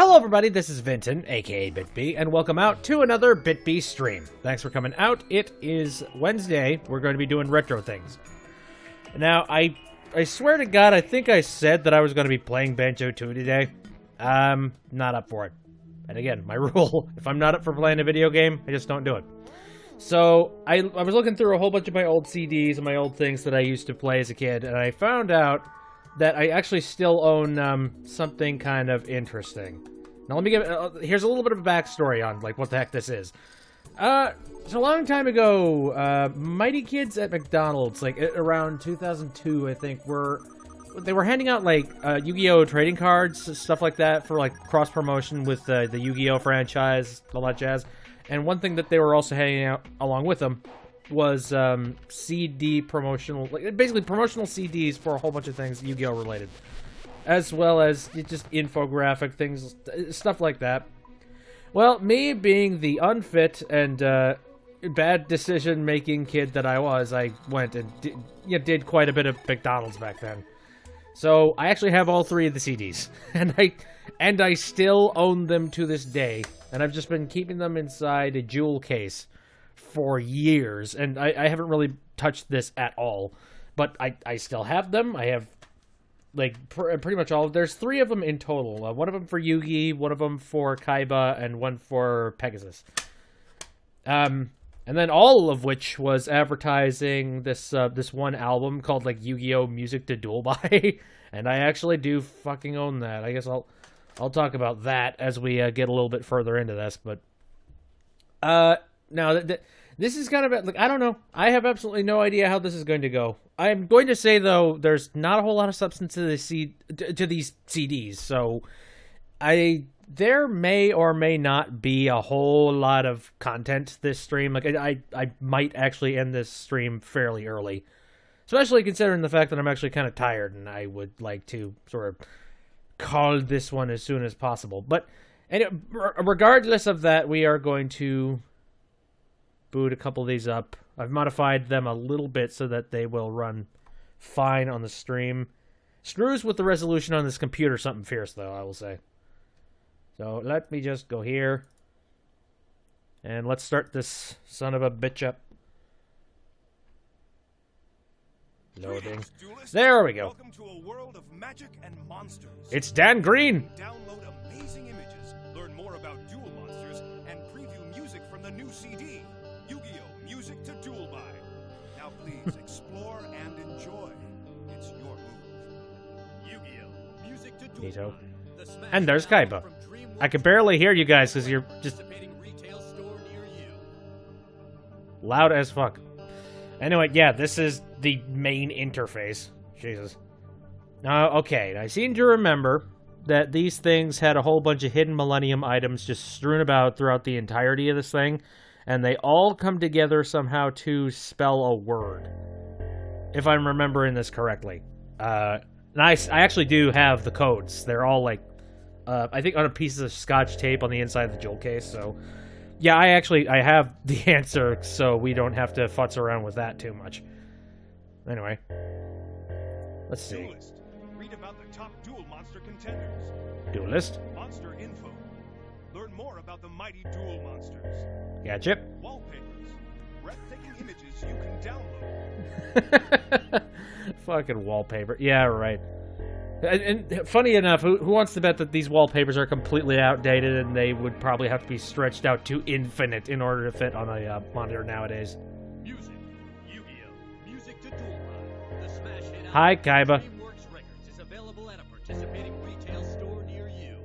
Hello everybody, this is Vinton, aka BitB, and welcome out to another BitB stream. Thanks for coming out. It is Wednesday. We're going to be doing retro things. Now, I swear to God, I think I said that I was going to be playing Banjo 2 today. I'm not up for it. And again, my rule, if I'm not up for playing a video game, I just don't do it. So, I was looking through a whole bunch of my old CDs and my old things that I used to play as a kid, and I found out that I actually still own something kind of interesting. Now let me give here's a little bit of a backstory on like what the heck this is. So a long time ago, Mighty Kids at McDonald's, like around 2002, I think, they were handing out like Yu-Gi-Oh trading cards, stuff like that, for like cross promotion with the Yu-Gi-Oh franchise, all that jazz. And one thing that they were also handing out along with them was CD promotional, like basically promotional CDs for a whole bunch of things Yu-Gi-Oh related, as well as just infographic things, stuff like that. Well, me being the unfit and bad decision-making kid that I was, I went and did quite a bit of McDonald's back then. So I actually have all three of the CDs, and I still own them to this day, and I've just been keeping them inside a jewel case for years, and I haven't really touched this at all, but I still have them. I have like pretty much all. There's three of them in total. One of them for Yugi, one of them for Kaiba, and one for Pegasus. And then all of which was advertising this one album called like Yu-Gi-Oh! Music to Duel By, and I actually do fucking own that. I guess I'll talk about that as we get a little bit further into this, but now this is kind of like, I don't know. I have absolutely no idea how this is going to go. I'm going to say though, there's not a whole lot of substance to these CDs, so there may or may not be a whole lot of content this stream. Like I might actually end this stream fairly early, especially considering the fact that I'm actually kind of tired and I would like to sort of call this one as soon as possible. But regardless of that, we are going to boot a couple of these up. I've modified them a little bit so that they will run fine on the stream. Screws with the resolution on this computer something fierce, though, I will say. So let me just go here. And let's start this son of a bitch up. Loading. There we go. Welcome to a world of magic and monsters. It's Dan Green. Download amazing images, learn more about duel monsters, and preview music from the new CD, Yu-Gi-Oh! Music to Duel By. Now please explore and enjoy. It's your move. Yu-Gi-Oh! Music to Duel By. And there's Kaiba. I can barely hear you guys because you're just loud as fuck. Anyway, yeah, this is the main interface. Jesus. Okay, I seem to remember that these things had a whole bunch of hidden Millennium items just strewn about throughout the entirety of this thing, and they all come together somehow to spell a word, if I'm remembering this correctly. And I actually do have the codes. They're all like, I think on a piece of Scotch tape on the inside of the jewel case, so yeah, I have the answer, so we don't have to futz around with that too much. Anyway, let's see. Duelist. Read about the top duel monster contenders. Duelist. Monster info. Learn more about the mighty duel monsters. Gotcha. Wallpapers. Breathtaking images you can download. Fucking wallpaper. Yeah, right. And funny enough, who wants to bet that these wallpapers are completely outdated and they would probably have to be stretched out to infinite in order to fit on a monitor nowadays? Music. Yu-Gi-Oh! Music to Duel By. The smash hit Hi, Kaiba. Works Records is available at a participating retail store near you.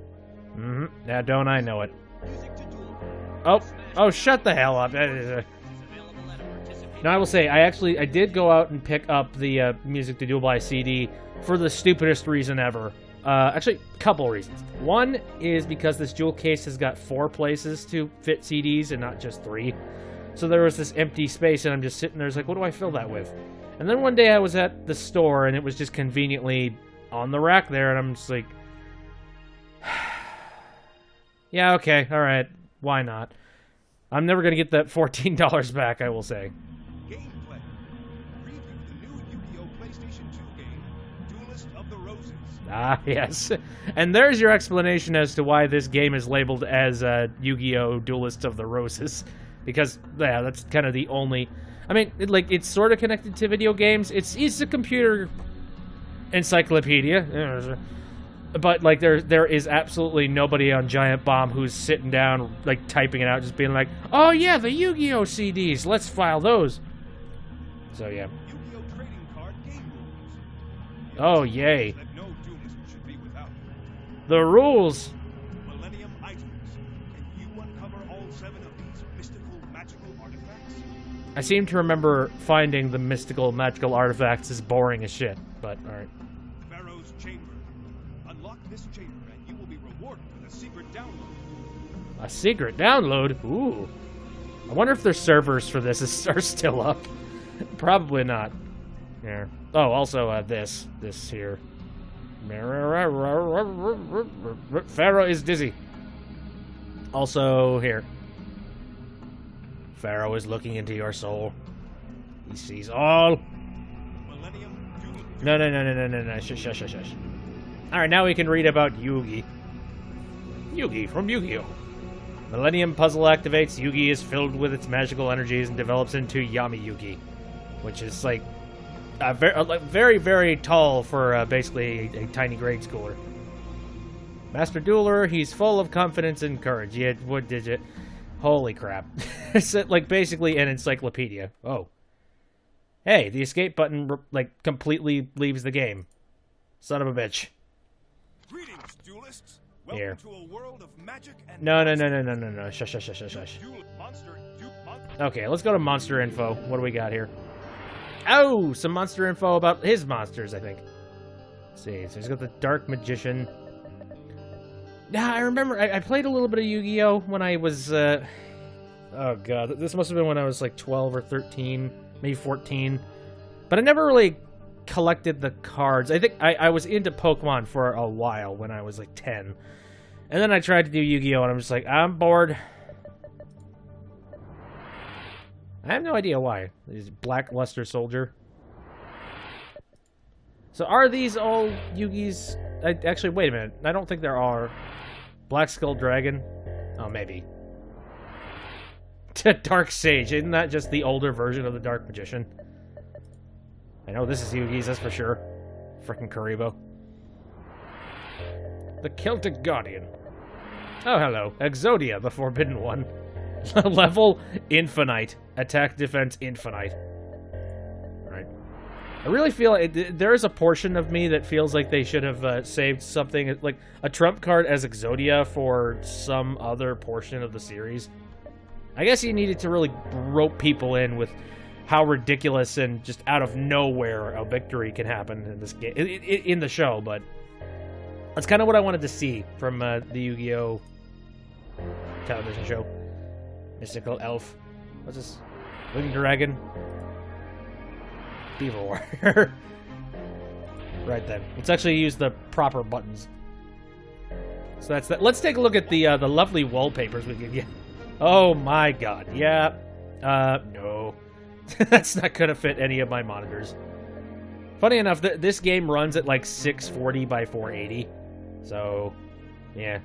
Mm-hmm. Now, don't I know it. Music to Duel By. Oh, shut the hell up. Now, I will say, I did go out and pick up the Music to Duel By CD for the stupidest reason ever. Actually, a couple reasons. One is because this jewel case has got 4 places to fit CDs and not just 3. So there was this empty space, and I'm just sitting there, it's like, what do I fill that with? And then one day I was at the store, and it was just conveniently on the rack there, and I'm just like, yeah, okay, alright, why not? I'm never going to get that $14 back, I will say. Gameplay. Preview the new Yu-Gi-Oh! PlayStation 2 game, Duelist of the Roses. Ah, yes. And there's your explanation as to why this game is labeled as Yu-Gi-Oh! Duelist of the Roses. Because, yeah, that's kind of the only... I mean, it's sort of connected to video games. It's a computer encyclopedia. But, like, there is absolutely nobody on Giant Bomb who's sitting down, like, typing it out, just being like, oh, yeah, the Yu-Gi-Oh! CDs, let's file those. So, yeah. Yu-Gi-Oh! Trading card game rules. Oh, yay. That no duelist should be without. The rules! Millennium items. Can you uncover all 7 of these mystical, magical artifacts? I seem to remember finding the mystical, magical artifacts is boring as shit, but, alright. Pharaoh's Chamber. Unlock this chamber and you will be rewarded with a secret download. A secret download? Ooh. I wonder if their servers for this are still up. Probably not. Yeah. Oh, also, this here. Pharaoh is dizzy. Also, here. Pharaoh is looking into your soul. He sees all. No. Shush. Alright, now we can read about Yugi. Yugi from Yu-Gi-Oh! Millennium Puzzle activates. Yugi is filled with its magical energies and develops into Yami Yugi, which is like very, very tall for basically a tiny grade schooler. Master Dueler, he's full of confidence and courage. Yeah, what did you? Holy crap. It's like basically an encyclopedia. Oh. Hey, the escape button, like, completely leaves the game. Son of a bitch. Greetings, duelists. Welcome Here. to a world of magic and No. Shush. Okay, let's go to monster info. What do we got here? Oh, some monster info about his monsters, I think. Let's see, so he's got the Dark Magician. Yeah, I remember, I played a little bit of Yu-Gi-Oh! When I was, oh god, this must have been when I was like 12 or 13, maybe 14. But I never really collected the cards. I think I was into Pokemon for a while when I was like 10. And then I tried to do Yu-Gi-Oh! And I'm just like, I'm bored. I have no idea why. He's Black Luster Soldier. So are these all Yugi's? Actually, wait a minute. I don't think there are. Black Skull Dragon? Oh, maybe. Dark Sage. Isn't that just the older version of the Dark Magician? I know this is Yugi's, that's for sure. Frickin' Karibo. The Celtic Guardian. Oh, hello. Exodia, the Forbidden One. Level Infinite. Attack, defense, Infinite. Alright. I really feel there is a portion of me that feels like they should have saved something, like a trump card as Exodia for some other portion of the series. I guess you needed to really rope people in with how ridiculous and just out of nowhere a victory can happen in this game, in the show, but that's kind of what I wanted to see from the Yu-Gi-Oh! Television show. Mystical Elf. What's this? Winged Dragon. Beaver Warrior. Right then. Let's actually use the proper buttons. So that's that. Let's take a look at the lovely wallpapers we can get. Oh my god. Yeah. No. That's not gonna fit any of my monitors. Funny enough, this game runs at like 640 by 480. So, yeah.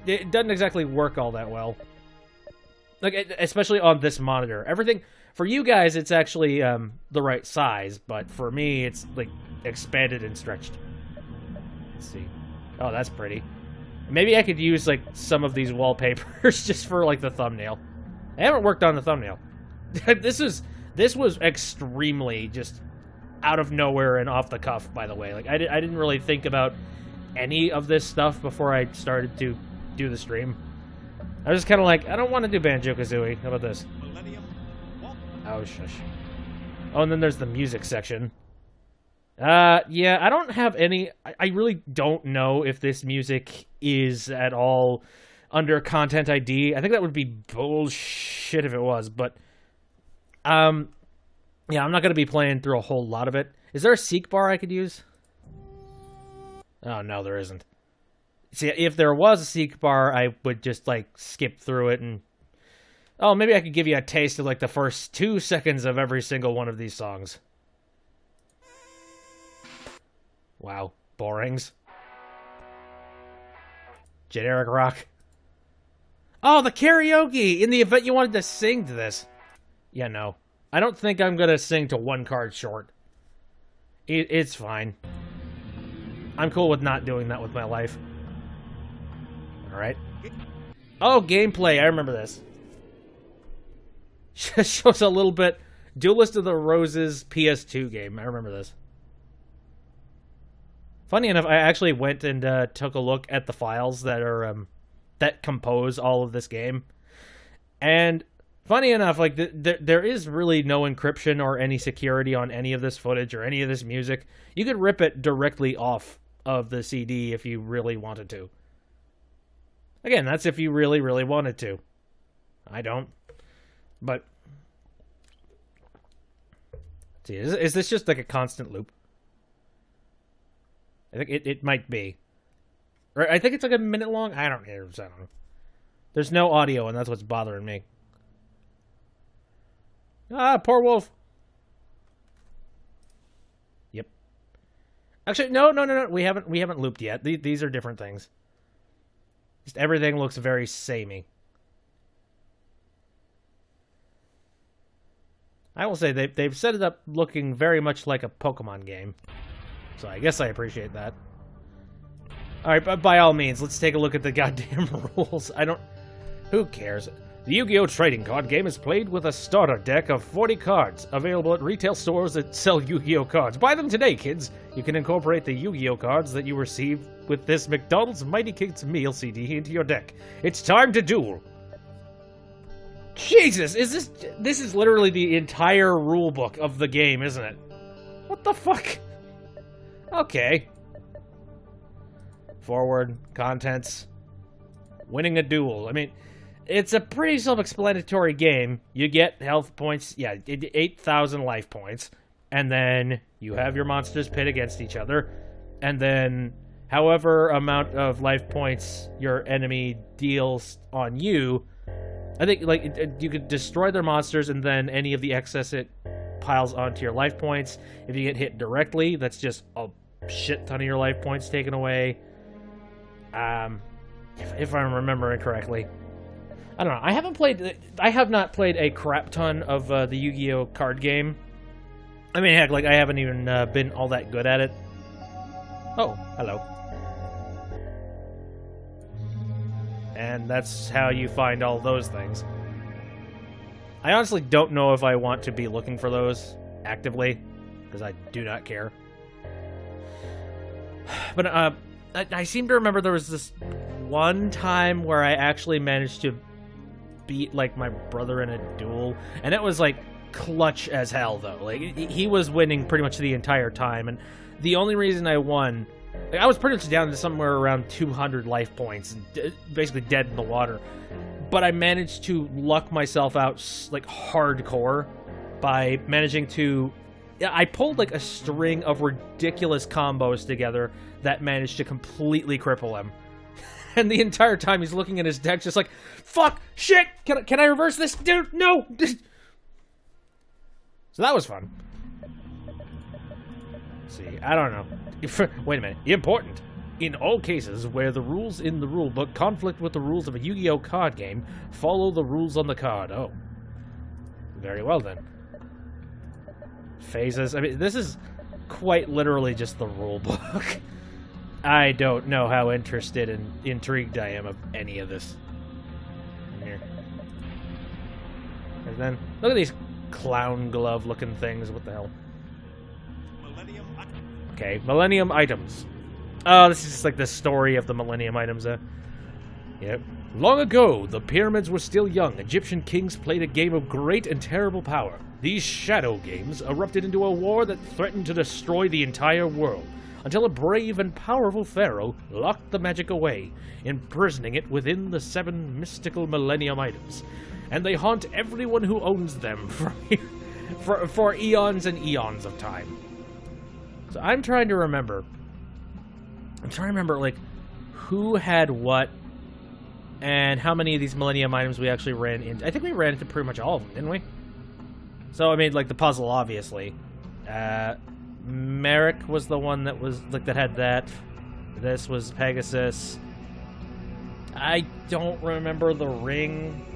It doesn't exactly work all that well. Like, especially on this monitor. Everything, for you guys, it's actually the right size, but for me, it's, like, expanded and stretched. Let's see. Oh, that's pretty. Maybe I could use, like, some of these wallpapers just for, like, the thumbnail. I haven't worked on the thumbnail. This was extremely just out of nowhere and off the cuff, by the way. Like, I didn't really think about any of this stuff before I started to do the stream. I was just kind of like, I don't want to do Banjo-Kazooie. How about this? Oh, shush. Oh, and then there's the music section. Yeah, I don't have any... I really don't know if this music is at all under Content ID. I think that would be bullshit if it was, but... yeah, I'm not going to be playing through a whole lot of it. Is there a seek bar I could use? Oh, no, there isn't. See, if there was a seek bar, I would just, like, skip through it and... Oh, maybe I could give you a taste of, like, the first 2 seconds of every single one of these songs. Wow. Borings. Generic rock. Oh, the karaoke! In the event you wanted to sing to this. Yeah, no. I don't think I'm gonna sing to one card short. It's fine. I'm cool with not doing that with my life. Alright. Oh, gameplay. I remember this. Shows a little bit. Duelist of the Roses PS2 game. I remember this. Funny enough, I actually went and took a look at the files that are that compose all of this game. And funny enough, like there is really no encryption or any security on any of this footage or any of this music. You could rip it directly off of the CD if you really wanted to. Again, that's if you really, really wanted to. I don't. But see, is this just like a constant loop? I think it might be. Or I think it's like a minute long. I don't know. There's no audio, and that's what's bothering me. Ah, poor wolf. Yep. Actually, no. We haven't looped yet. These are different things. Just everything looks very samey. I will say they've set it up looking very much like a Pokemon game. So I guess I appreciate that. Alright, but by all means, let's take a look at the goddamn rules. Who cares? The Yu-Gi-Oh! Trading Card game is played with a starter deck of 40 cards, available at retail stores that sell Yu-Gi-Oh! Cards. Buy them today, kids! You can incorporate the Yu-Gi-Oh! Cards that you receive with this McDonald's Mighty Kids meal CD into your deck. It's time to duel! Jesus! This is literally the entire rule book of the game, isn't it? What the fuck? Okay. Forward, contents, winning a duel. I mean, it's a pretty self-explanatory game. You get health points, yeah, 8,000 life points, and then you have your monsters pit against each other, and then however amount of life points your enemy deals on you, I think, like, you could destroy their monsters, and then any of the excess it piles onto your life points. If you get hit directly, that's just a shit ton of your life points taken away. If I'm remembering correctly. I don't know. I have not played a crap ton of the Yu-Gi-Oh! Card game. I mean, heck, like, I haven't even been all that good at it. Oh, hello. And that's how you find all those things. I honestly don't know if I want to be looking for those actively, because I do not care. But I seem to remember there was this one time where I actually managed to beat, like, my brother in a duel, and it was, like, clutch as hell, though. Like, he was winning pretty much the entire time, and the only reason I won, like, I was pretty much down to somewhere around 200 life points, basically dead in the water, but I managed to luck myself out, like, hardcore by managing to... I pulled, like, a string of ridiculous combos together that managed to completely cripple him. And the entire time he's looking at his deck just like, fuck, shit, can I reverse this? Dude, no! So that was fun. Let's see, I don't know. Wait a minute. Important. In all cases where the rules in the rulebook conflict with the rules of a Yu-Gi-Oh! Card game, follow the rules on the card. Oh. Very well, then. Phases. I mean, this is quite literally just the rulebook. I don't know how interested and intrigued I am of any of this. Here. And then, look at these clown glove looking things. What the hell? Okay, Millennium items. Oh, this is just like the story of the Millennium items. Yep. Long ago, the pyramids were still young. Egyptian kings played a game of great and terrible power. These shadow games erupted into a war that threatened to destroy the entire world, until a brave and powerful pharaoh locked the magic away, imprisoning it within the 7 mystical Millennium items. And they haunt everyone who owns them for eons and eons of time. So I'm trying to remember, like, who had what, and how many of these Millennium items we actually ran into. I think we ran into pretty much all of them, didn't we? So, I mean, like, the puzzle, obviously. Merrick was the one that was like that had that. This was Pegasus. I don't remember the ring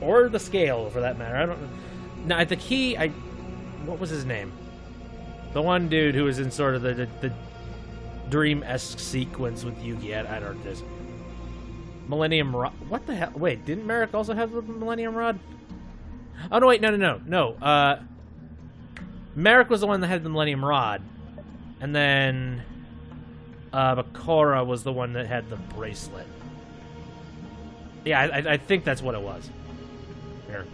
or the scale for that matter. I don't. Now the key. What was his name? The one dude who was in sort of the dream-esque sequence with Yugi. I don't know this. Millennium Rod. What the hell? Wait, didn't Merrick also have the Millennium Rod? Oh no! Wait, no. Merrick was the one that had the Millennium Rod, and then Bakura was the one that had the bracelet. Yeah, I think that's what it was. Here.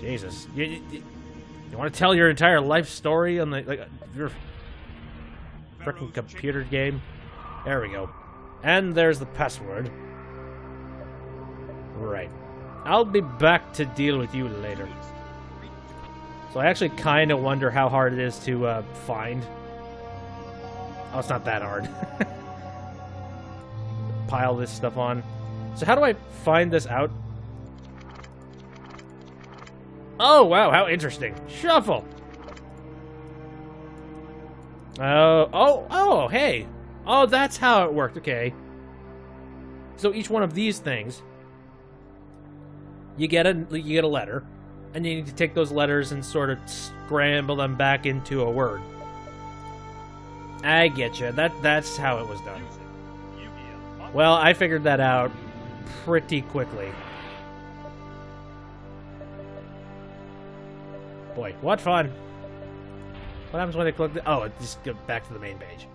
Jesus, you want to tell your entire life story on the your frickin' computer game? There we go. And there's the password. Right. I'll be back to deal with you later. So I actually kind of wonder how hard it is to find. Oh, it's not that hard. Pile this stuff on. So how do I find this out? Oh, wow, how interesting. Shuffle. Oh, hey. Oh, that's how it worked. Okay. So each one of these things, you get a letter, and you need to take those letters and sort of scramble them back into a word. I get you. That's how it was done. Well, I figured that out pretty quickly. Boy, what fun. What happens when I click the... Oh, it just goes back to the main page.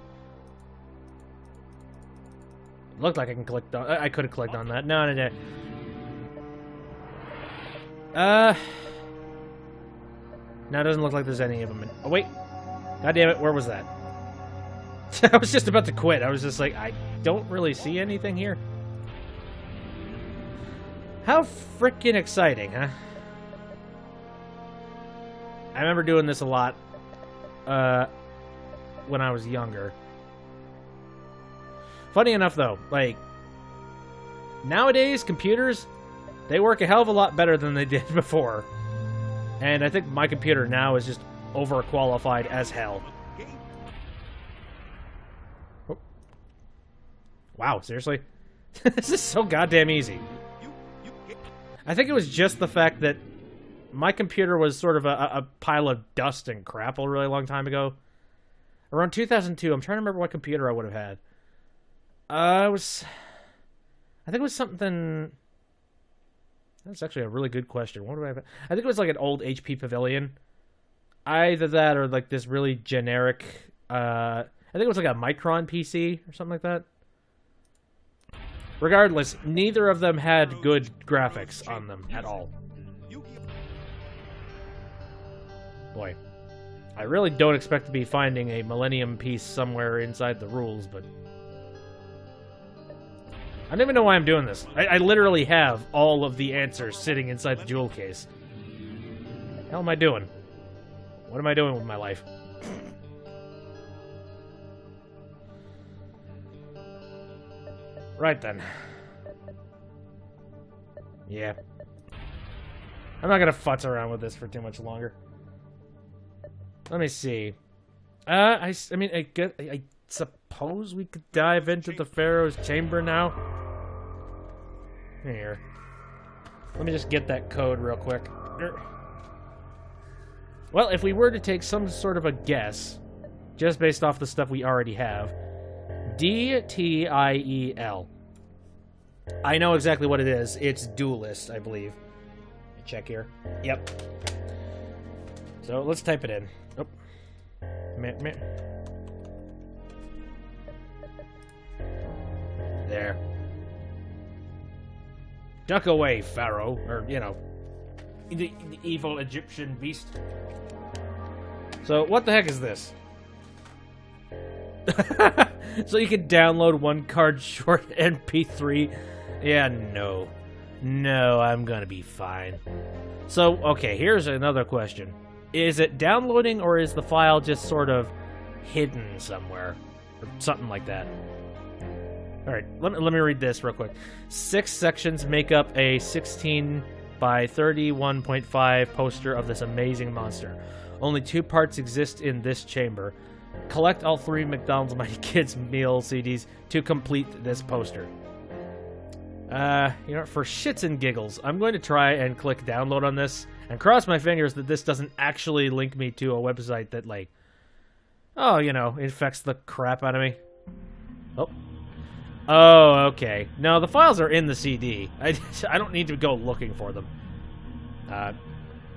It looked like I can click on... I could have clicked on that. No. Now it doesn't look like there's any of them. Oh, wait. God damn it, where was that? I was just about to quit. I was just like, I don't really see anything here. How freaking exciting, huh? I remember doing this a lot when I was younger. Funny enough, though, like, nowadays, computers, they work a hell of a lot better than they did before. And I think my computer now is just overqualified as hell. Oh. Wow, seriously? This is so goddamn easy. I think it was just the fact that my computer was sort of a pile of dust and crap a really long time ago. Around 2002, I'm trying to remember what computer I would have had. I think it was something... That's actually a really good question. What do I have? I think it was like an old HP Pavilion. Either that or like this really generic... I think it was like a Micron PC or something like that. Regardless, neither of them had good graphics on them at all. Boy, I really don't expect to be finding a Millennium piece somewhere inside the rules, but... I don't even know why I'm doing this. I literally have all of the answers sitting inside the jewel case. What the hell am I doing? What am I doing with my life? Right then. Yeah. I'm not gonna futz around with this for too much longer. Let me see. I suppose we could dive into the Pharaoh's chamber now. Here. Let me just get that code real quick. Well, if we were to take some sort of a guess, just based off the stuff we already have, DTIEL. I know exactly what it is. It's duelist, I believe. Check here. Yep. So let's type it in. Oh. There. Duck away, Pharaoh. Or, you know, the evil Egyptian beast. So, what the heck is this? So you can download one card short MP3. Yeah, no. No, I'm gonna be fine. So, okay, here's another question. Is it downloading or is the file just sort of hidden somewhere? Or something like that. Alright, let me read this real quick. 6 sections make up a 16 by 31.5 poster of this amazing monster. Only 2 parts exist in this chamber. Collect all 3 McDonald's Mighty Kids meal CDs to complete this poster. You know, for shits and giggles, I'm going to try and click download on this and cross my fingers that this doesn't actually link me to a website that, like, oh, you know, infects the crap out of me. Oh. Oh, okay. No, the files are in the CD. I don't need to go looking for them.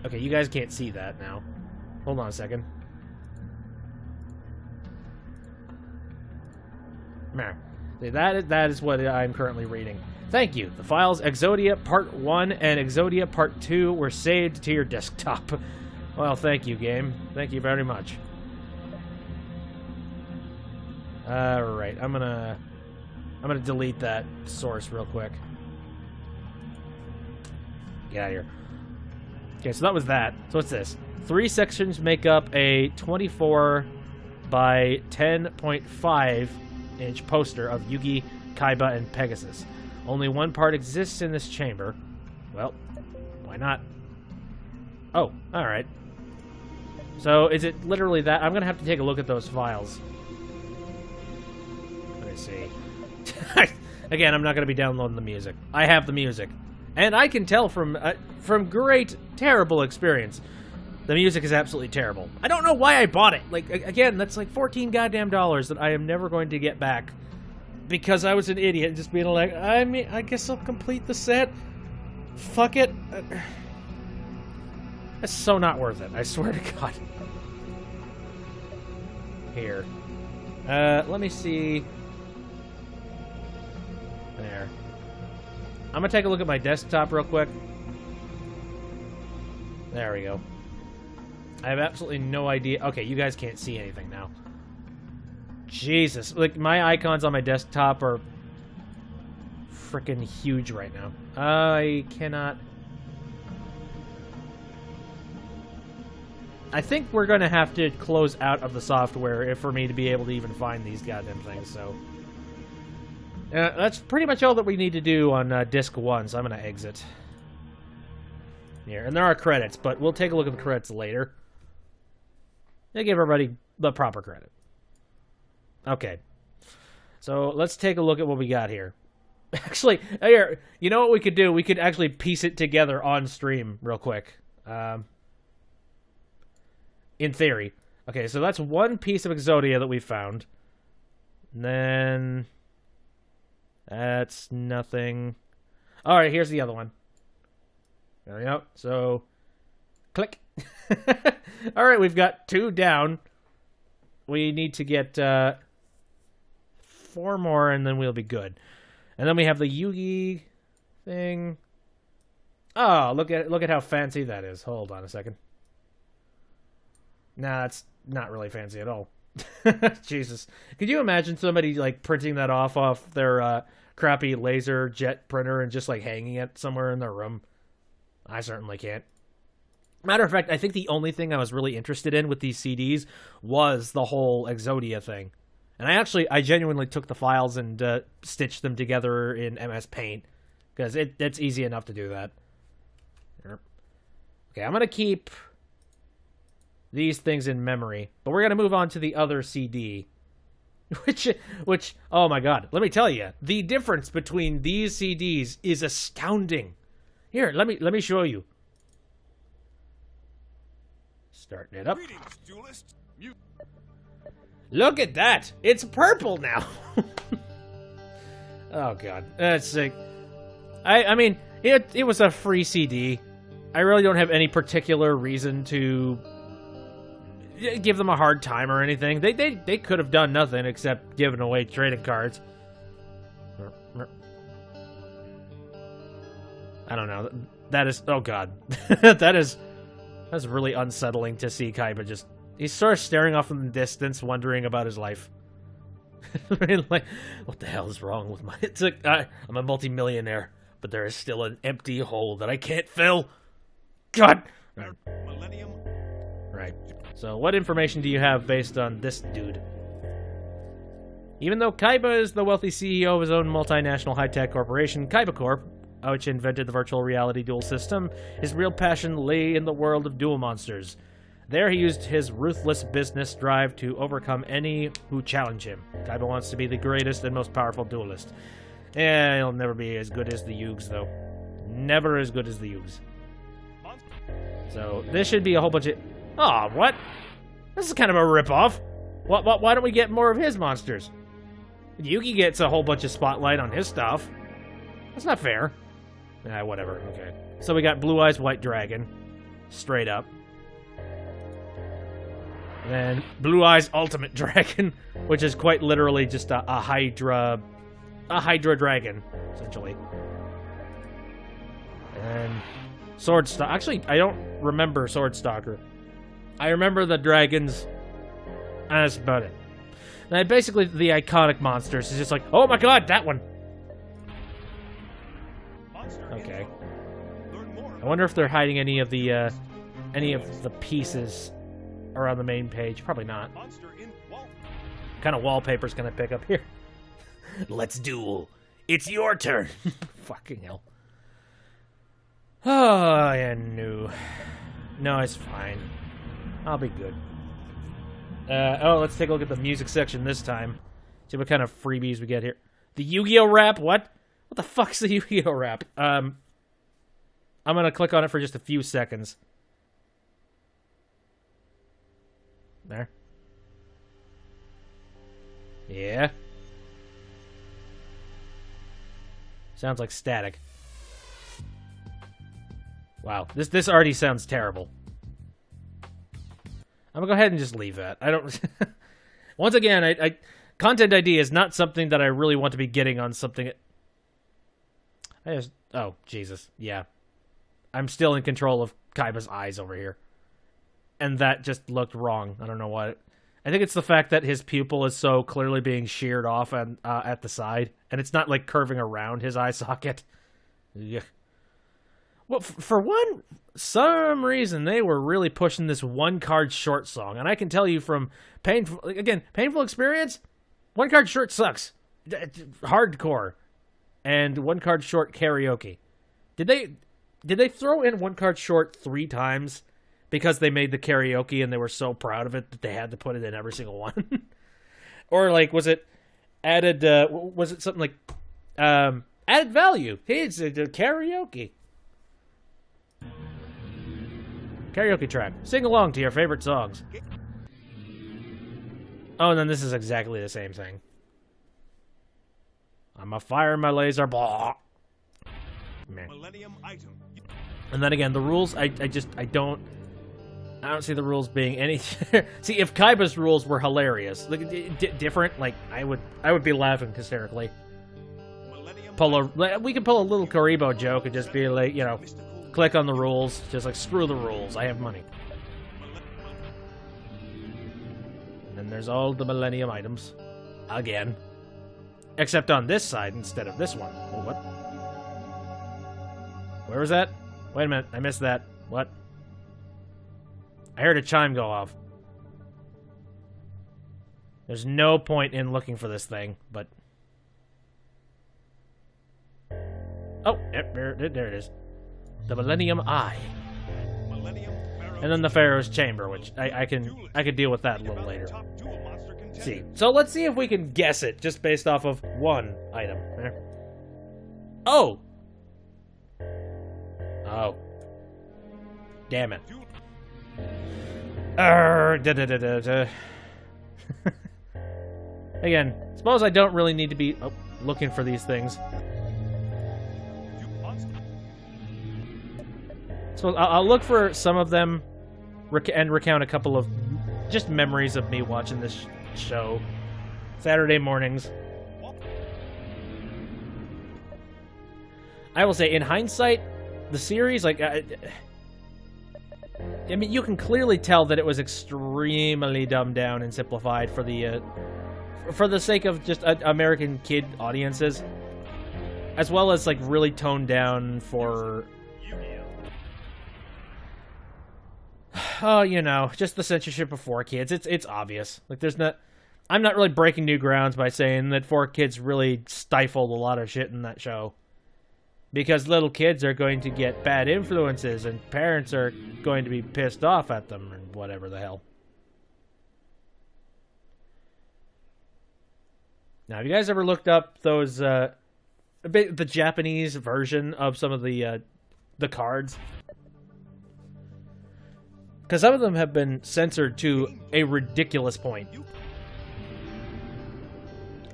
Okay, you guys can't see that now. Hold on a second. That is what I'm currently reading. Thank you. The files Exodia Part 1 and Exodia Part 2 were saved to your desktop. Well, thank you, game. Thank you very much. Alright, I'm gonna delete that source real quick. Get out of here. Okay, so that was that. So what's this? 3 sections make up a 24 by 10.5 inch poster of Yugi, Kaiba, and Pegasus. Only 1 part exists in this chamber. Well, why not? Oh, alright. So, is it literally that? I'm gonna have to take a look at those files. Let me see. Again, I'm not gonna be downloading the music. I have the music. And I can tell from great, terrible experience, the music is absolutely terrible. I don't know why I bought it. Like, again, that's like $14 goddamn that I am never going to get back. Because I was an idiot, just being like, I mean, I guess I'll complete the set. Fuck it. That's so not worth it, I swear to God. Here. Let me see. There. I'm gonna take a look at my desktop real quick. There we go. I have absolutely no idea. Okay, you guys can't see anything now. Jesus. Like, my icons on my desktop are freaking huge right now. I cannot... I think we're going to have to close out of the software for me to be able to even find these goddamn things, so... that's pretty much all that we need to do on Disc 1, so I'm going to exit. Here, and there are credits, but we'll take a look at the credits later. They give everybody the proper credit. Okay. So, let's take a look at what we got here. Actually, here, you know what we could do? We could actually piece it together on stream real quick. In theory. Okay, so that's one piece of Exodia that we found. And then... that's nothing. Alright, here's the other one. There we go. So, click. Alright, we've got 2 down. We need to get 4 more, and then we'll be good. And then we have the Yugi thing. Oh, look at how fancy that is. Hold on a second. Nah, that's not really fancy at all. Jesus. Could you imagine somebody, like, printing that off their crappy laser jet printer and just, like, hanging it somewhere in their room? I certainly can't. Matter of fact, I think the only thing I was really interested in with these CDs was the whole Exodia thing. And I genuinely took the files and stitched them together in MS Paint. Because it's easy enough to do that. Okay, I'm going to keep these things in memory. But we're going to move on to the other CD. Which, oh my god, let me tell you. The difference between these CDs is astounding. Here, let me show you. Starting it up. Greetings, duelist. Look at that! It's purple now! Oh god, that's sick. I mean, it was a free CD. I really don't have any particular reason to give them a hard time or anything. They could have done nothing except giving away trading cards. I don't know. That is... oh god. That's really unsettling to see Kaiba just... he's sort of staring off in the distance, wondering about his life. Like, what the hell is wrong with my... it's like, I'm a multi-millionaire, but there is still an empty hole that I can't fill. God! Millennium. Right. So, what information do you have based on this dude? Even though Kaiba is the wealthy CEO of his own multinational high-tech corporation, Kaiba Corp., which invented the virtual reality duel system, his real passion lay in the world of duel monsters. There he used his ruthless business drive to overcome any who challenge him. Kaiba wants to be the greatest and most powerful duelist. Yeah, he'll never be as good as the Yugs, though. Never as good as the Yugs. So, this should be a whole bunch of... Aw, what? This is kind of a ripoff. Why don't we get more of his monsters? Yugi gets a whole bunch of spotlight on his stuff. That's not fair. Whatever. Okay. So we got Blue Eyes White Dragon. Straight up. And then Blue Eyes Ultimate Dragon, which is quite literally just a Hydra dragon, essentially. And Sword Stalker. Actually, I don't remember Sword Stalker. I remember the dragons, and that's about it. And basically, the iconic monsters is just like, oh my god, that one. Okay. I wonder if they're hiding any of the pieces around the main page. Probably not. What kind of wallpaper's gonna pick up here? Let's duel. It's your turn. Fucking hell. Oh, yeah, no. No, it's fine. I'll be good. Let's take a look at the music section this time. See what kind of freebies we get here. The Yu-Gi-Oh rap? What? What the fuck's the Yu-Gi-Oh rap? I'm gonna click on it for just a few seconds. There. Yeah. Sounds like static. Wow, this already sounds terrible. I'm gonna go ahead and just leave that. I don't... Once again, I Content ID is not something that I really want to be getting on something... Oh, Jesus. Yeah. I'm still in control of Kaiba's eyes over here. And that just looked wrong. I don't know what... I think it's the fact that his pupil is so clearly being sheared off and, at the side. And it's not, like, curving around his eye socket. Yeah. Well, for some reason, they were really pushing this one-card short song. And I can tell you from painful experience, one-card short sucks. Hardcore. And one-card short karaoke. Did they throw in one-card short 3 times because they made the karaoke and they were so proud of it that they had to put it in every single one? Or, like, was it added, was it something like, added value? Hey, it's a karaoke. Karaoke track. Sing along to your favorite songs. Oh, and then this is exactly the same thing. I'm a fire my laser ball. Millennium item. And then again, the rules, I don't see the rules being any... See, if Kaiba's rules were hilarious, like, different, like, I would be laughing hysterically. We could pull a little Karibo joke and just be like, you know, click on the rules, just like, screw the rules, I have money. And then there's all the Millennium items. Again. Except on this side instead of this one. Oh, what? Where was that? Wait a minute, I missed that. What? I heard a chime go off. There's no point in looking for this thing, but... Oh, there it is. The Millennium Eye. And then the Pharaoh's Chamber, which I can deal with that a little later. See. So let's see if we can guess it just based off of one item. There. Oh! Oh. Damn it. Again, suppose I don't really need to be looking for these things. So I'll look for some of them and recount a couple of just memories of me watching this show Saturday mornings. I will say, in hindsight, the series, like, I mean, you can clearly tell that it was extremely dumbed down and simplified for the sake of just American kid audiences, as well as, like, really toned down for... Oh, you know, just the censorship of 4Kids. It's obvious. Like, I'm not really breaking new grounds by saying that 4Kids really stifled a lot of shit in that show. Because little kids are going to get bad influences and parents are going to be pissed off at them and whatever the hell. Now, have you guys ever looked up those, the Japanese version of some of the cards? Because some of them have been censored to a ridiculous point.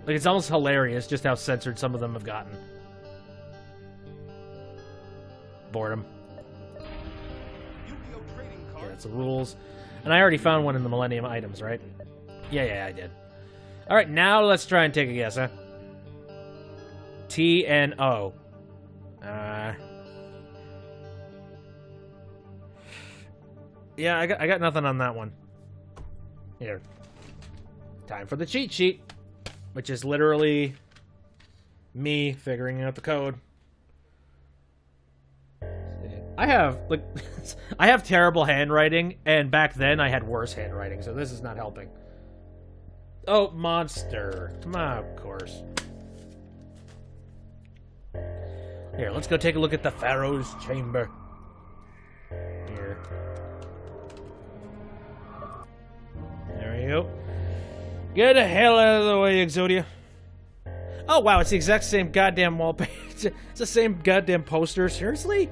Like, it's almost hilarious just how censored some of them have gotten. Boredom. Yeah, that's the rules. And I already found one in the Millennium items, right? Yeah, I did. Alright, now let's try and take a guess, huh? T and O. Yeah, I got nothing on that one. Here. Time for the cheat sheet. Which is literally me figuring out the code. I have, like, I have terrible handwriting, and back then I had worse handwriting, so this is not helping. Oh, monster. Of course. Here, let's go take a look at the Pharaoh's chamber. Here. There we go. Get the hell out of the way, Exodia. Oh, wow, it's the exact same goddamn wallpaper. It's the same goddamn poster. Seriously?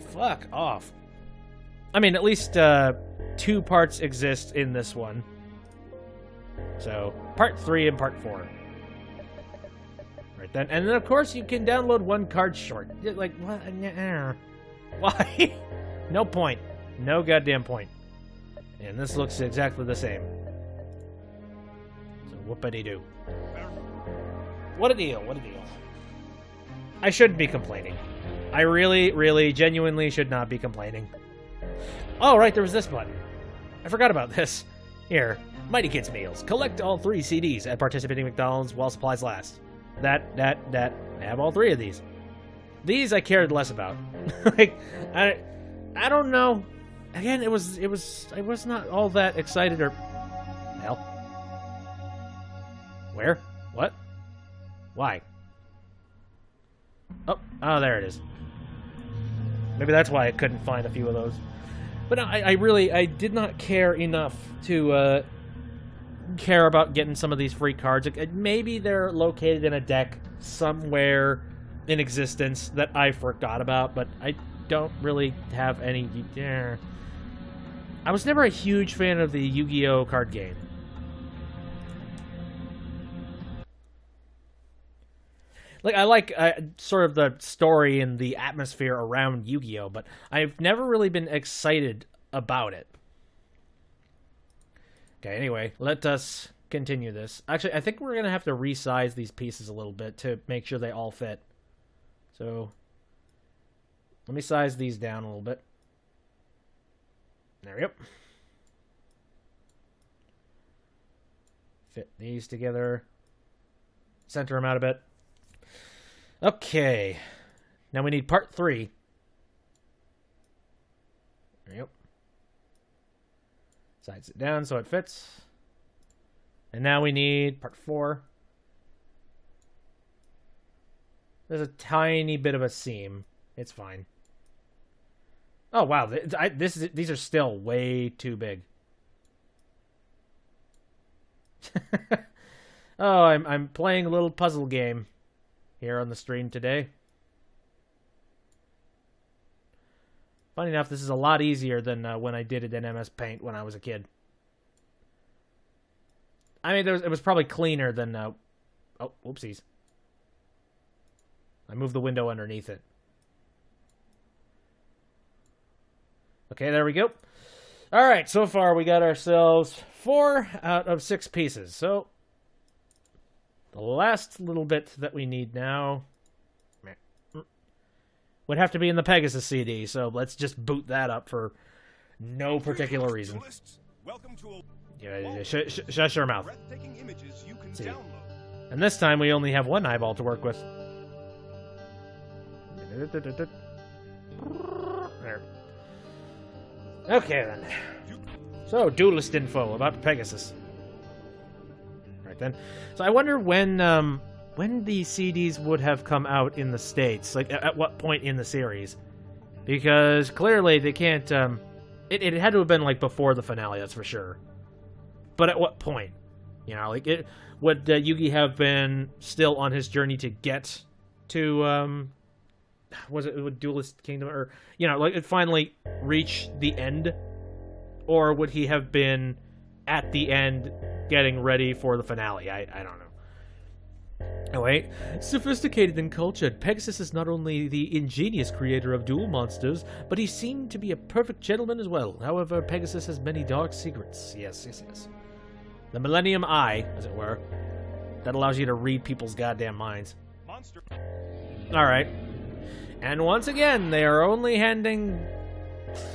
Fuck off. I mean, at least 2 parts exist in this one. So, part 3 and part 4. Right then. And then, of course, you can download 1 card short. Like, what? Why? No point. No goddamn point. And this looks exactly the same. So, whoopity-doo. What a deal, what a deal. I shouldn't be complaining. I really, really, genuinely should not be complaining. Oh, right, there was this button. I forgot about this. Here, Mighty Kids meals. Collect all 3 CDs at participating McDonald's while supplies last. I have all 3 of these. These I cared less about. Like, I don't know. Again, I was not all that excited or... Hell. Where? What? Why? Oh, there it is. Maybe that's why I couldn't find a few of those. But no, I did not care enough to care about getting some of these free cards. Maybe they're located in a deck somewhere in existence that I forgot about, but I don't really have any... I was never a huge fan of the Yu-Gi-Oh! Card game. Like, I like sort of the story and the atmosphere around Yu-Gi-Oh! But I've never really been excited about it. Okay, anyway, let us continue this. Actually, I think we're going to have to resize these pieces a little bit to make sure they all fit. So, let me size these down a little bit. There we go. Fit these together. Center them out a bit. Okay. Now we need part 3. There you go. Sides it down so it fits. And now we need part 4. There's a tiny bit of a seam. It's fine. Oh, wow. These are still way too big. Oh, I'm playing a little puzzle game here on the stream today. Funny enough, this is a lot easier than when I did it in MS Paint when I was a kid. I mean, it was probably cleaner than... oh, whoopsies. I moved the window underneath it. Okay, there we go. All right, so far we got ourselves 4 out of 6 pieces. So, the last little bit that we need now would have to be in the Pegasus CD, so let's just boot that up for no particular reason. Welcome to Yeah, shut your mouth. breathtaking images you can See. download. And this time we only have 1 eyeball to work with. There. Okay, then. So, duelist info about Pegasus. Right then. So I wonder when when the CDs would have come out in the States. Like, at what point in the series? Because clearly they can't, it had to have been, like, before the finale, that's for sure. But at what point? You know, like, would Yugi have been still on his journey to get to, was it Duelist Kingdom? Or, you know, like, it finally reach the end? Or would he have been at the end getting ready for the finale? I don't know. Oh, wait. Sophisticated and cultured, Pegasus is not only the ingenious creator of duel monsters, but he seemed to be a perfect gentleman as well. However, Pegasus has many dark secrets. Yes. The Millennium Eye, as it were. That allows you to read people's goddamn minds. Monster. Alright. And once again, they are only handing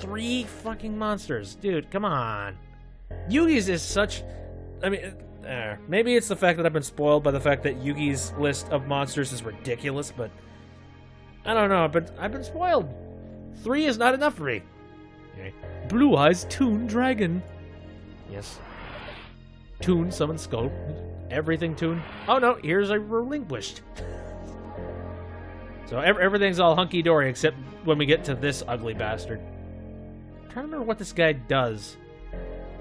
3 fucking monsters. Dude, come on. Yugi's is such... I mean... maybe it's the fact that I've been spoiled by the fact that Yugi's list of monsters is ridiculous, but I don't know, but I've been spoiled. 3 is not enough for me. Okay. Blue Eyes Toon Dragon. Yes. Toon summon Skull. Everything Toon. Oh no, here's a Relinquished. So everything's all hunky-dory except when we get to this ugly bastard. I'm trying to remember what this guy does.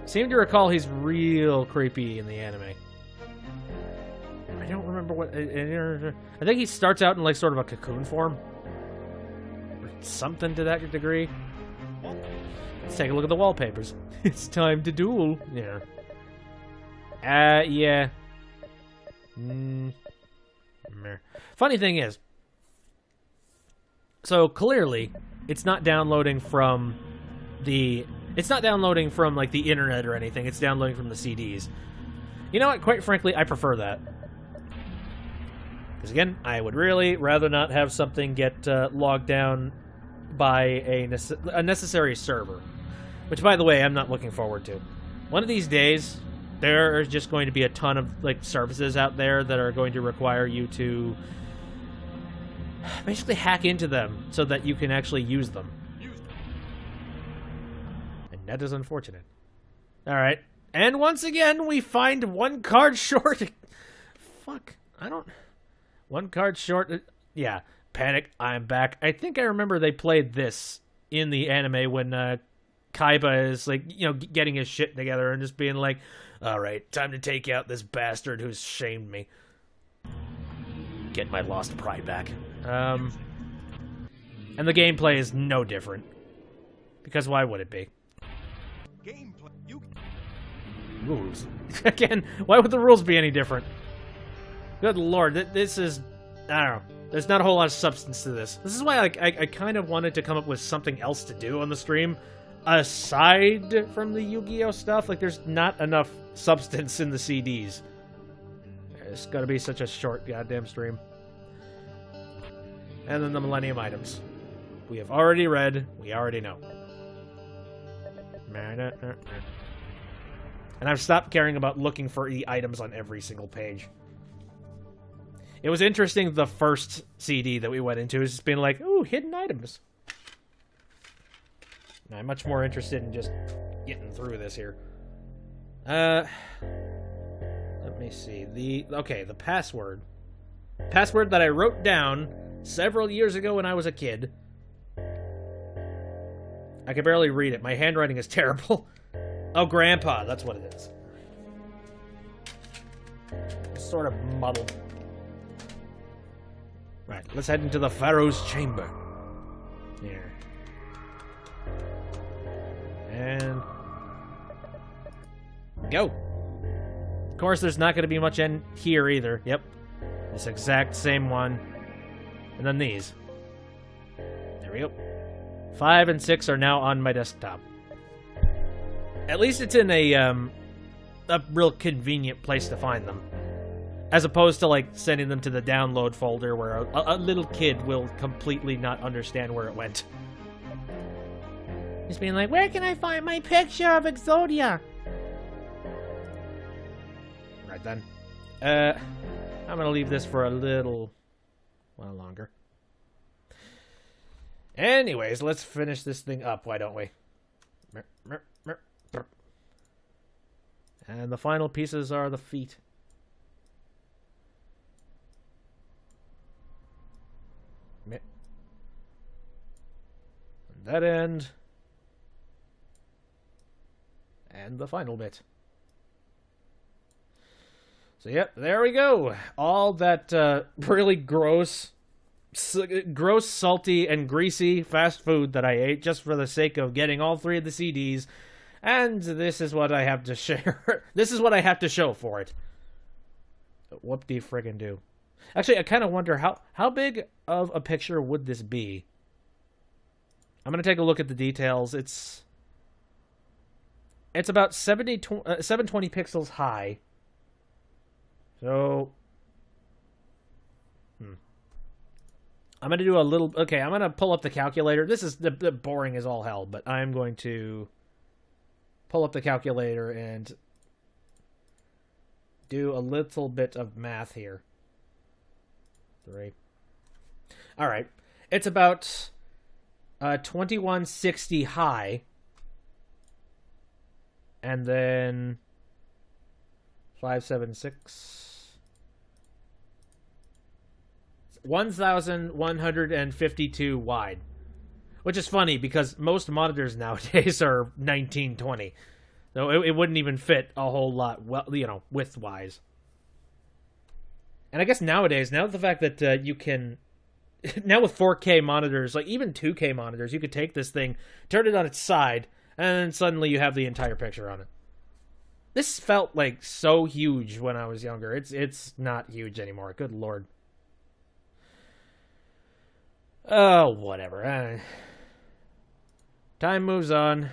Seem to recall he's real creepy in the anime. I don't remember what... I think he starts out in, like, sort of a cocoon form. Or something to that degree. Let's take a look at the wallpapers. It's time to duel. Yeah. Yeah. Funny thing is... So, clearly, it's not downloading from the... It's not downloading from, like, the internet or anything. It's downloading from the CDs. You know what? Quite frankly, I prefer that. Because, again, I would really rather not have something get logged down by a necessary server. Which, by the way, I'm not looking forward to. One of these days, there is just going to be a ton of, like, services out there that are going to require you to basically hack into them so that you can actually use them. That is unfortunate. Alright. And once again, we find 1 card short. Fuck. I don't... 1 card short. Yeah. Panic. I'm back. I think I remember they played this in the anime when Kaiba is, like, you know, getting his shit together and just being like, alright, time to take out this bastard who's shamed me. Get my lost pride back. And the gameplay is no different. Because why would it be? Gameplay. Rules. Again, why would the rules be any different? Good lord, this is... I don't know. There's not a whole lot of substance to this. This is why I kind of wanted to come up with something else to do on the stream. Aside from the Yu-Gi-Oh! Stuff, like, there's not enough substance in the CDs. It's gotta be such a short goddamn stream. And then the Millennium items. We have already read, we already know. And I've stopped caring about looking for the items on every single page. It was interesting the first CD that we went into is just being like, ooh, hidden items. And I'm much more interested in just getting through this here. Let me see. The password. Password that I wrote down several years ago when I was a kid. I can barely read it. My handwriting is terrible. Oh, Grandpa. That's what it is. It's sort of muddled. Right, let's head into the Pharaoh's chamber. Here. And... go! Of course, there's not going to be much in here either. Yep. This exact same one. And then these. There we go. 5 and 6 are now on my desktop. At least it's in a real convenient place to find them. As opposed to, like, sending them to the download folder where a little kid will completely not understand where it went. Just being like, where can I find my picture of Exodia? Right then. I'm gonna leave this for a little while longer. Anyways, let's finish this thing up, why don't we? And the final pieces are the feet. That end. And the final bit. So, yep, there we go. All that really gross, salty, and greasy fast food that I ate just for the sake of getting all 3 of the CDs. And this is what I have to share. This is what I have to show for it. Whoop-de-friggin' do. Actually, I kind of wonder how big of a picture would this be? I'm going to take a look at the details. It's about 720 pixels high. So, I'm going to do a little... Okay, I'm going to pull up the calculator. This is the boring as all hell, but I'm going to pull up the calculator and do a little bit of math here. 3. All right. It's about 2160 high. And then 576. 1152 wide. Which is funny because most monitors nowadays are 1920. So it wouldn't even fit a whole lot, well, you know, width-wise. And I guess nowadays, now the fact that you can... Now with 4K monitors, like even 2K monitors, you could take this thing, turn it on its side, and then suddenly you have the entire picture on it. This felt like so huge when I was younger. It's not huge anymore. Good lord. Oh, whatever. Time moves on.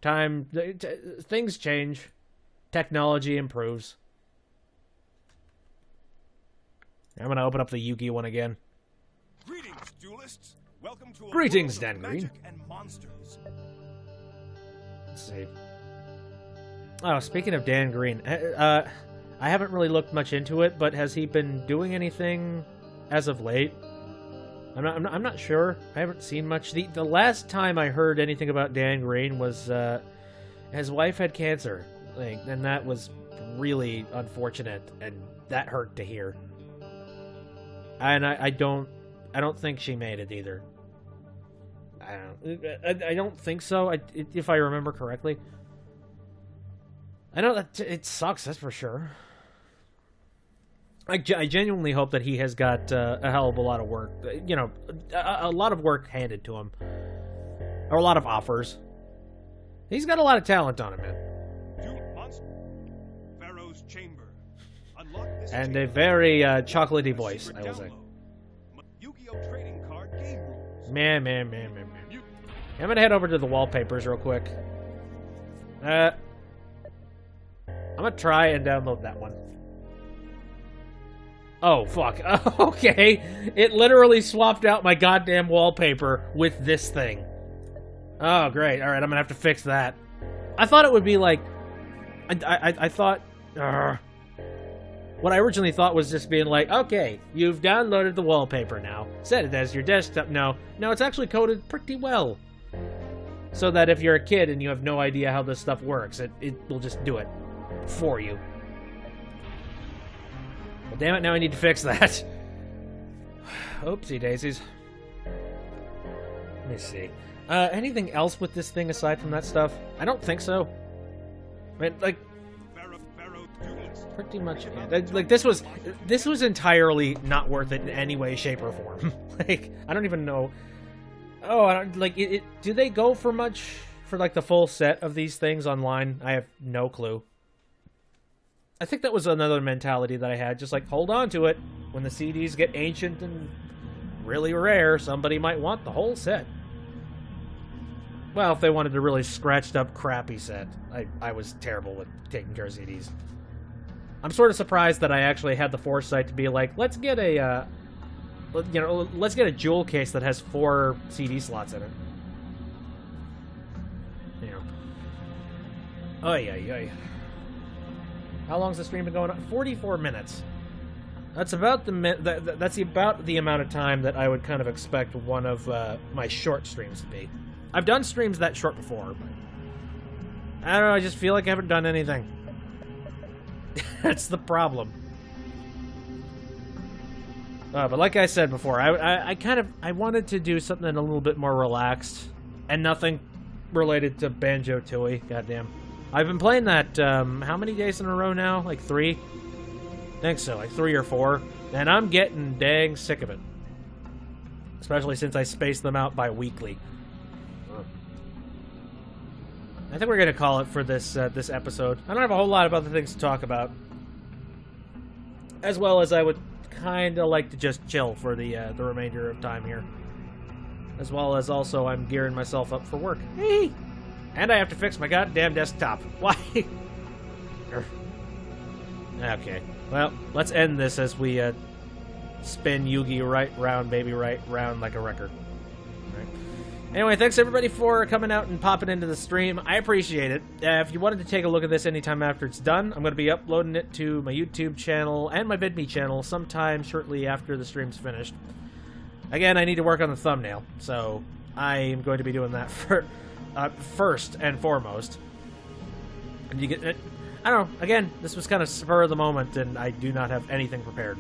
Things change. Technology improves. I'm gonna open up the Yugi one again. Greetings, duelists. Welcome to a Greetings, world of Dan Green. magic and monsters. Let's see. Oh, speaking of Dan Green, I haven't really looked much into it, but has he been doing anything as of late? I'm not sure. I haven't seen much. The last time I heard anything about Dan Green was his wife had cancer, and that was really unfortunate, and that hurt to hear. And I don't think she made it either. I don't think so. If I remember correctly. I know that it sucks. That's for sure. I genuinely hope that he has got a hell of a lot of work. You know, a lot of work handed to him, or a lot of offers. He's got a lot of talent on him, man. Pharaoh's Chamber. Unlock this And chamber. a very chocolatey voice, I will say. Yu-Gi-Oh! Trading card game rules. Man. I'm gonna head over to the wallpapers real quick. I'm gonna try and download that one. Oh, fuck. Okay. It literally swapped out my goddamn wallpaper with this thing. Oh, great. Alright, I'm gonna have to fix that. I thought it would be like... I thought... What I originally thought was just being like, okay, you've downloaded the wallpaper now. Set it as your desktop. No, it's actually coded pretty well. So that if you're a kid and you have no idea how this stuff works, it will just do it for you. Well, damn it, now I need to fix that. Oopsie daisies. Let me see. Anything else with this thing aside from that stuff? I don't think so. I mean, like, pretty much. Like, this was entirely not worth it in any way, shape, or form. Like, I don't even know. Oh, I don't, like, do they go for much for, like, the full set of these things online? I have no clue. I think that was another mentality that I had. Just, like, hold on to it. When the CDs get ancient and really rare, somebody might want the whole set. Well, if they wanted a really scratched up, crappy set. I was terrible with taking care of CDs. I'm sort of surprised that I actually had the foresight to be like, let's get a, let's get a jewel case that has 4 CD slots in it. You know. Oy. How long's the stream been going on? 44 minutes. That's about that's about the amount of time that I would kind of expect one of my short streams to be. I've done streams that short before, but I don't know, I just feel like I haven't done anything. That's the problem. But like I said before, I wanted to do something a little bit more relaxed and nothing related to Banjo-Tooie. Goddamn. I've been playing that, how many days in a row now? Like 3? I think so, like 3 or 4. And I'm getting dang sick of it. Especially since I space them out bi-weekly. I think we're going to call it for this this episode. I don't have a whole lot of other things to talk about. As well as I would kind of like to just chill for the remainder of time here. As well as also I'm gearing myself up for work. Hey! And I have to fix my goddamn desktop. Why? Okay. Well, let's end this as we spin Yugi right round, baby, right round like a record. Right. Anyway, thanks everybody for coming out and popping into the stream. I appreciate it. If you wanted to take a look at this anytime after it's done, I'm going to be uploading it to my YouTube channel and my VidMe channel sometime shortly after the stream's finished. Again, I need to work on the thumbnail, so I am going to be doing that for first and foremost. And you get it. I don't know. Again, this was kind of spur of the moment, and I do not have anything prepared.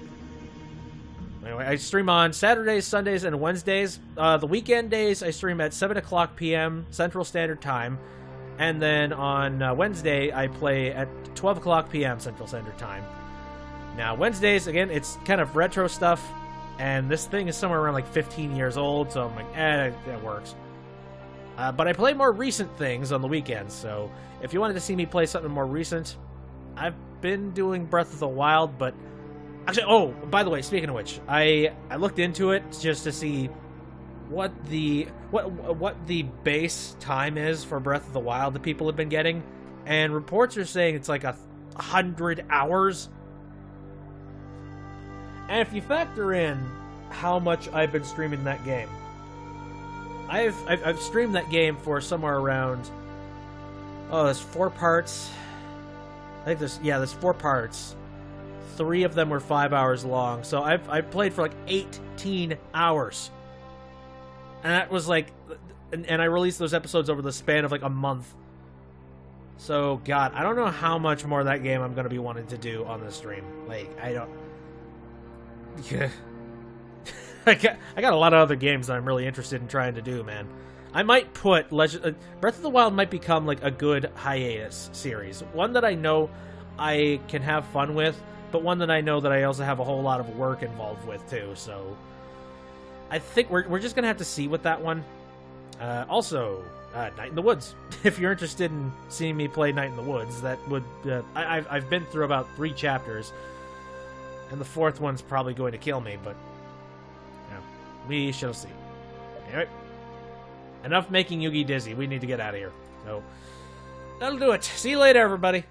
Anyway, I stream on Saturdays, Sundays, and Wednesdays. The weekend days, I stream at 7 o'clock p.m. Central Standard Time. And then on Wednesday, I play at 12 o'clock p.m. Central Standard Time. Now, Wednesdays, again, it's kind of retro stuff. And this thing is somewhere around like 15 years old, so I'm like, that works. But I play more recent things on the weekends, so if you wanted to see me play something more recent, I've been doing Breath of the Wild, but actually, oh, by the way, speaking of which, I looked into it just to see what the base time is for Breath of the Wild that people have been getting, and reports are saying it's like 100 hours. And if you factor in how much I've been streaming that game, I've streamed that game for somewhere around, there's 4 parts. I think there's 4 parts. 3 of them were 5 hours long. So I've played for like 18 hours. And that was like, and I released those episodes over the span of like a month. So, God, I don't know how much more of that game I'm going to be wanting to do on the stream. Like, I don't... Yeah. I got a lot of other games that I'm really interested in trying to do, man. I might put Breath of the Wild might become like a good hiatus series. One that I know I can have fun with, but one that I know that I also have a whole lot of work involved with too. So I think we're just gonna have to see with that one. Also, Night in the Woods. If you're interested in seeing me play Night in the Woods, that would I've been through about 3 chapters, and the 4th one's probably going to kill me, but we shall see. Anyway, enough making Yugi dizzy. We need to get out of here. So, that'll do it. See you later, everybody.